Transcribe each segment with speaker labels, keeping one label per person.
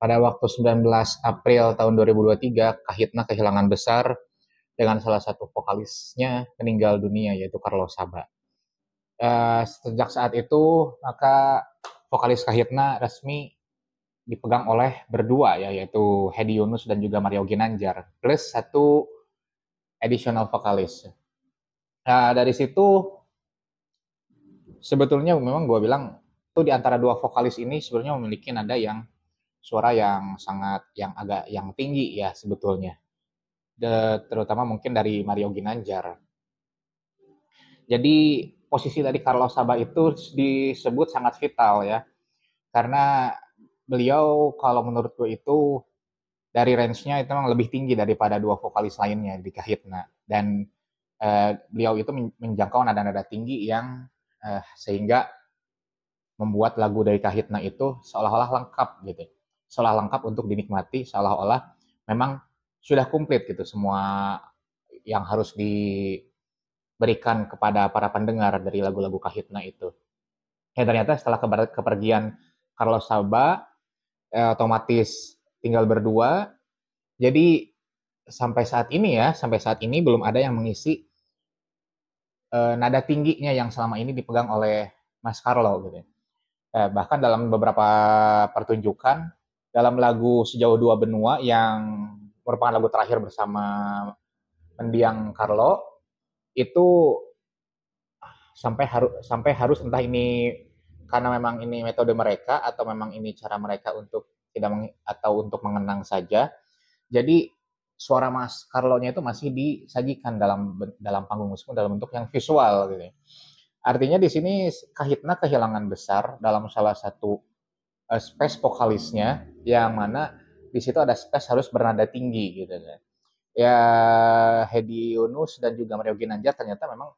Speaker 1: Pada waktu 19 April tahun 2023, Kahitna kehilangan besar dengan salah satu vokalisnya meninggal dunia, yaitu Carlos Saba. Sejak saat itu, maka vokalis Kahitna resmi dipegang oleh berdua, ya, yaitu Hedi Yunus dan juga Mario Ginanjar, plus satu additional vokalis. Dari situ, sebetulnya memang gue bilang, itu di antara dua vokalis ini sebenarnya memiliki nada yang suara yang sangat yang tinggi ya sebetulnya. Terutama mungkin dari Mario Ginanjar. Jadi posisi dari Carlos Saba itu disebut sangat vital ya. Karena beliau kalau menurut gue itu dari range-nya itu memang lebih tinggi daripada dua vokalis lainnya di Kahitna. Dan beliau itu menjangkau nada-nada tinggi yang sehingga membuat lagu dari Kahitna itu seolah-olah lengkap gitu. Seolah lengkap untuk dinikmati, seolah-olah memang sudah komplit gitu semua yang harus diberikan kepada para pendengar dari lagu-lagu Kahitna itu. Ya ternyata setelah kepergian Carlos Saba, otomatis tinggal berdua. Jadi sampai saat ini belum ada yang mengisi nada tingginya yang selama ini dipegang oleh Mas Carlo gitu. Bahkan dalam beberapa pertunjukan, dalam lagu Sejauh Dua Benua yang merupakan lagu terakhir bersama mendiang Carlo, itu sampai harus entah ini karena memang ini metode mereka atau memang ini cara mereka untuk atau untuk mengenang saja. Jadi suara Mas Carlo-nya itu masih disajikan dalam panggung musik dalam bentuk yang visual gitu. Artinya di sini Kahitna kehilangan besar dalam salah satu space vokalisnya, yang mana di situ ada space harus bernada tinggi gitu kan. Ya Hedi Yunus dan juga Mario Ginanjar ternyata memang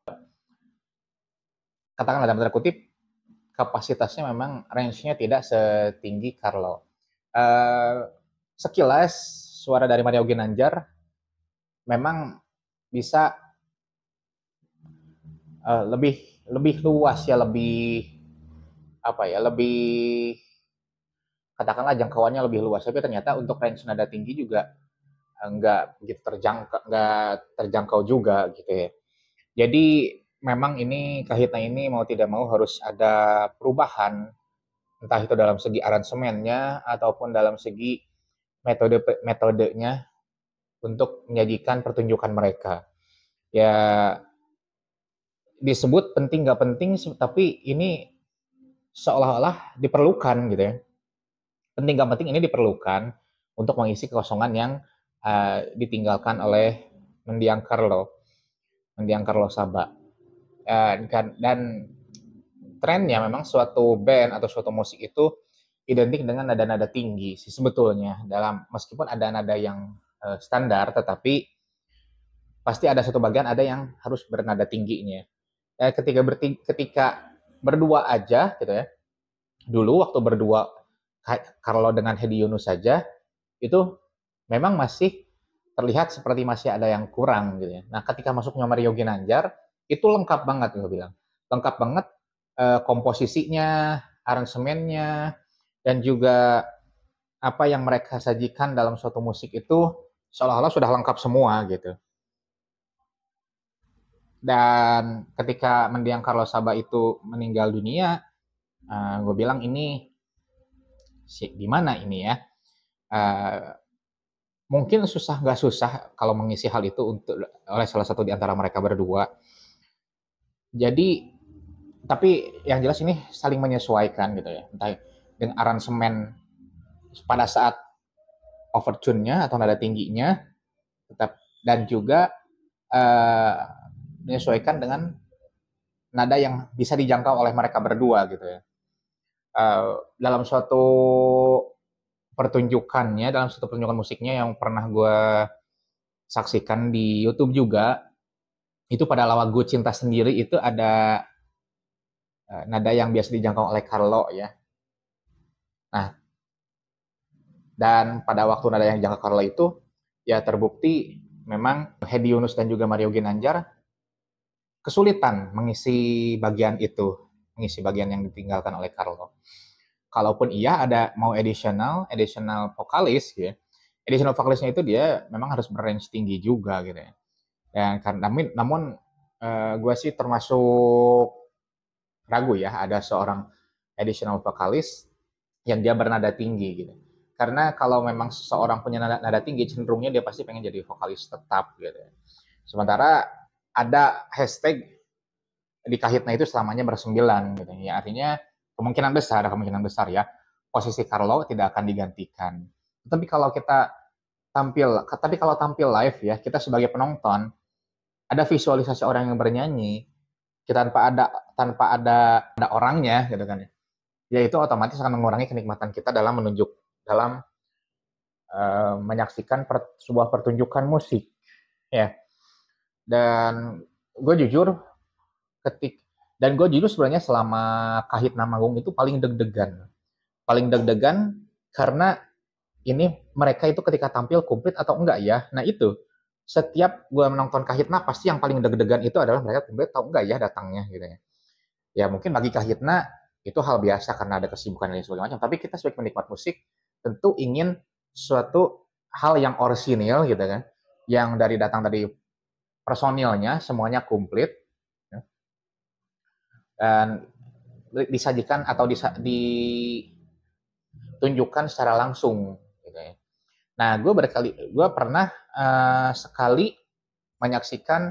Speaker 1: katakanlah dalam tanda kutip kapasitasnya memang range-nya tidak setinggi Carlo. Sekilas suara dari Mario Ginanjar memang bisa lebih luas ya, lebih katakanlah jangkauannya lebih luas. Tapi ternyata untuk range nada tinggi juga nggak begitu terjangkau juga gitu ya. Jadi memang ini Kahitna ini mau tidak mau harus ada perubahan, entah itu dalam segi aransemennya ataupun dalam segi metodenya untuk menyajikan pertunjukan mereka. Ya disebut penting nggak penting, tapi ini seolah-olah diperlukan gitu ya. Penting nggak penting ini diperlukan untuk mengisi kekosongan yang ditinggalkan oleh mendiang Carlo Saba. Dan trennya memang suatu band atau suatu musik itu identik dengan nada-nada tinggi sih sebetulnya. Meskipun ada nada yang standar, tetapi pasti ada satu bagian ada yang harus bernada tingginya. Ketika berdua aja gitu ya. Dulu waktu berdua Carlo dengan Hedi Yunus saja itu memang masih terlihat seperti masih ada yang kurang gitu ya. Nah, ketika masuknya Mario Ginanjar itu lengkap banget gue bilang. Lengkap banget komposisinya, aransemennya, dan juga apa yang mereka sajikan dalam suatu musik itu seolah-olah sudah lengkap semua gitu. Dan ketika mendiang Carlos Saba itu meninggal dunia, gue bilang ini gimana ini ya? Mungkin nggak susah kalau mengisi hal itu oleh salah satu di antara mereka berdua. Jadi, tapi yang jelas ini saling menyesuaikan gitu ya. Entah dengan aransemen pada saat overtune-nya atau nada tingginya, dan juga menyesuaikan dengan nada yang bisa dijangkau oleh mereka berdua gitu ya. Dalam suatu pertunjukannya, dalam satu pertunjukan musiknya yang pernah gue saksikan di YouTube juga, itu pada lagu Cinta Sendiri itu ada nada yang biasa dijangkau oleh Carlo ya. Nah, dan pada waktu nada yang dijangkau Carlo itu ya terbukti memang Hedi Yunus dan juga Mario Ginanjar kesulitan mengisi bagian yang ditinggalkan oleh Carlo. kalaupun iya ada mau additional vokalis gitu ya. Additional vokalisnya itu dia memang harus berrange tinggi juga gitu ya. Dan karena namun gue sih termasuk ragu ya ada seorang additional vokalis yang dia bernada tinggi gitu. Karena kalau memang seseorang punya nada tinggi, cenderungnya dia pasti pengen jadi vokalis tetap gitu. Sementara ada hashtag di Kahitna itu selamanya bersembilan gitu. Ya artinya kemungkinan besar ya posisi Carlo tidak akan digantikan. Tapi kalau tampil live ya, kita sebagai penonton ada visualisasi orang yang bernyanyi, kita tanpa ada orangnya gitu kan ya. Ya itu otomatis akan mengurangi kenikmatan kita dalam menyaksikan sebuah pertunjukan musik ya. Dan gue jujur ketik dan gue jujur sebenarnya selama Kahitna manggung itu paling deg-degan karena ini mereka itu ketika tampil komplit atau enggak ya. Nah itu setiap gue menonton Kahitna pasti yang paling deg-degan itu adalah mereka komplit atau enggak ya datangnya gitu ya. Ya mungkin bagi Kahitna itu hal biasa karena ada kesibukan dan sebagainya macam, tapi kita sebagai penikmat musik tentu ingin suatu hal yang orisinil gitu kan, yang datang dari personilnya semuanya komplit ya, dan disajikan atau ditunjukkan secara langsung gitu ya. Nah, gue pernah sekali menyaksikan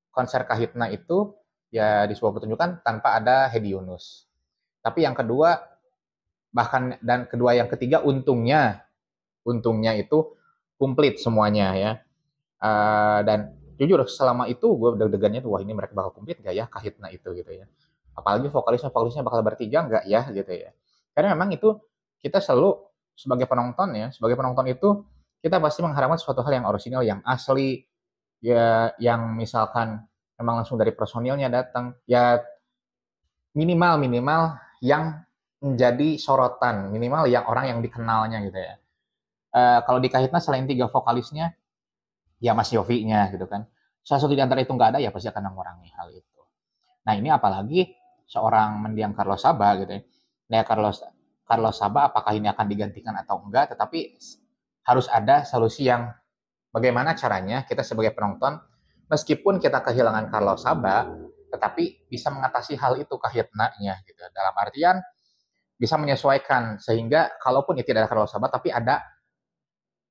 Speaker 1: konser Kahitna itu ya di sebuah pertunjukan tanpa ada Hedi Yunus. Tapi yang kedua yang ketiga untungnya itu komplit semuanya ya. Dan jujur selama itu gue deg-degannya tuh wah ini mereka bakal komplit gak ya Kahitna itu gitu ya. Apalagi vokalisnya bakal bertiga nggak ya gitu ya. Karena memang itu kita selalu sebagai penonton itu kita pasti mengharapkan suatu hal yang orisinal, yang asli, ya yang misalkan memang langsung dari personilnya datang, ya minimal yang menjadi sorotan, minimal yang orang yang dikenalnya gitu ya. Kalau di Kahitna selain 3 vokalisnya, ya Mas Yofi-nya gitu kan. Salah satu di antara itu nggak ada, ya pasti akan mengurangi hal itu. Nah ini apalagi seorang mendiang Carlos Saba gitu ya. Nah Carlos Saba apakah ini akan digantikan atau enggak, tetapi harus ada solusi yang bagaimana caranya kita sebagai penonton, meskipun kita kehilangan Carlos Saba, tetapi bisa mengatasi hal itu Kahitna-nya gitu. Dalam artian bisa menyesuaikan sehingga kalaupun itu tidak ada Carlos Saba, tapi ada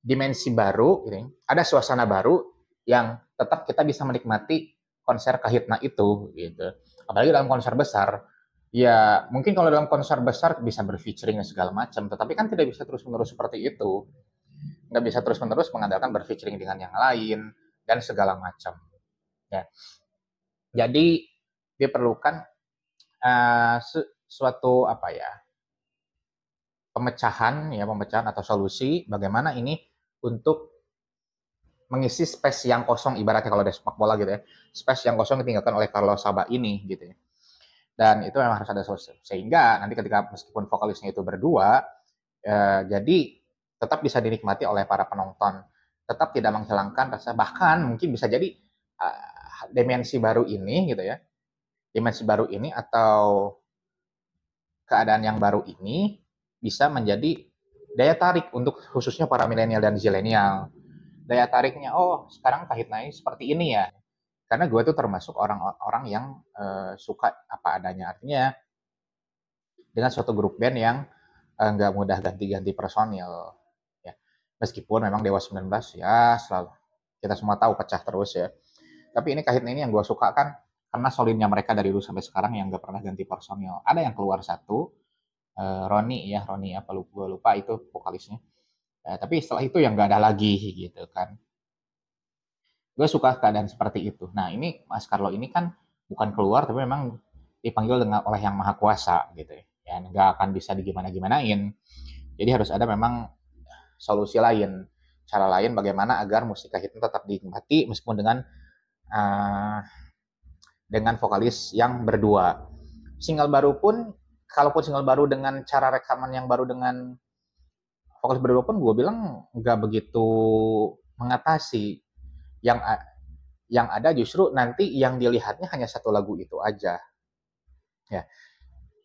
Speaker 1: dimensi baru, gitu, ada suasana baru yang tetap kita bisa menikmati konser Kahitna itu gitu. Apalagi dalam konser besar, ya mungkin kalau dalam konser besar bisa berfeaturing dan segala macam, tetapi kan tidak bisa terus-menerus seperti itu. Nggak bisa terus-menerus mengandalkan berfeaturing dengan yang lain dan segala macam. Ya. Jadi diperlukan suatu pemecahan atau solusi bagaimana ini untuk mengisi space yang kosong, ibaratnya kalau ada sepak bola gitu ya, space yang kosong ditinggalkan oleh Carlos Saba ini gitu ya. Dan itu memang harus ada solusi sehingga nanti ketika meskipun vokalisnya itu berdua jadi tetap bisa dinikmati oleh para penonton, tetap tidak menghilangkan rasa, bahkan mungkin bisa jadi dimensi baru ini gitu ya, dimensi baru ini atau keadaan yang baru ini bisa menjadi daya tarik untuk khususnya para milenial dan zilenial. Daya tariknya, oh sekarang Kahitna seperti ini ya. Karena gue tuh termasuk orang-orang yang suka apa adanya. Artinya dengan suatu grup band yang nggak mudah ganti-ganti personil. Ya. Meskipun memang Dewa 19 ya selalu kita semua tahu pecah terus ya. Tapi ini Kahitna ini yang gue suka kan karena solidnya mereka dari dulu sampai sekarang yang nggak pernah ganti personil. Ada yang keluar satu, Roni apa gue lupa itu vokalisnya. Tapi setelah itu yang nggak ada lagi gitu kan. Gue suka keadaan seperti itu. Nah ini Mas Carlo ini kan bukan keluar tapi memang dipanggil oleh yang maha kuasa gitu ya. Nggak akan bisa digimana-gimanain. Jadi harus ada memang solusi lain, cara lain bagaimana agar musik Kahitna tetap dinikmati meskipun dengan vokalis yang berdua. Single baru pun, kalaupun single baru dengan cara rekaman yang baru dengan vokalis berdua pun gue bilang nggak begitu mengatasi. Yang ada justru nanti yang dilihatnya hanya satu lagu itu aja. Ya.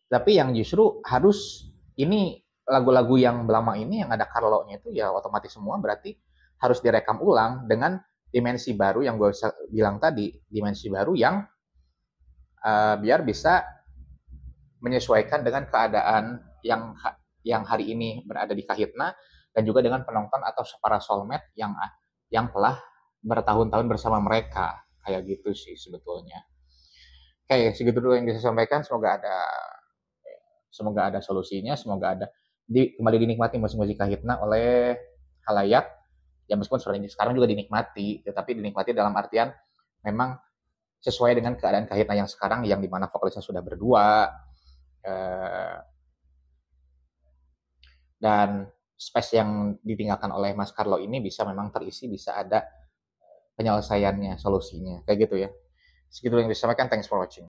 Speaker 1: Tapi yang justru harus ini lagu-lagu yang lama ini yang ada Carlo-nya itu ya otomatis semua berarti harus direkam ulang dengan dimensi baru yang gue bilang tadi, dimensi baru yang biar bisa menyesuaikan dengan keadaan yang hari ini berada di Kahitna dan juga dengan penonton atau para soulmate yang telah bertahun-tahun bersama mereka, kayak gitu sih sebetulnya. Oke, segitu dulu yang bisa saya sampaikan. Semoga ada solusinya, semoga ada kembali dinikmati musik-musik Kahitna oleh halayak. Ya meskipun sekarang juga dinikmati, tetapi dinikmati dalam artian memang sesuai dengan keadaan Kahitna yang sekarang, yang dimana vokalisnya sudah berdua, eh, dan space yang ditinggalkan oleh Mas Carlo ini bisa memang terisi, bisa ada penyelesaiannya, solusinya, kayak gitu ya. Segitu yang bisa sampaikan. Thanks for watching.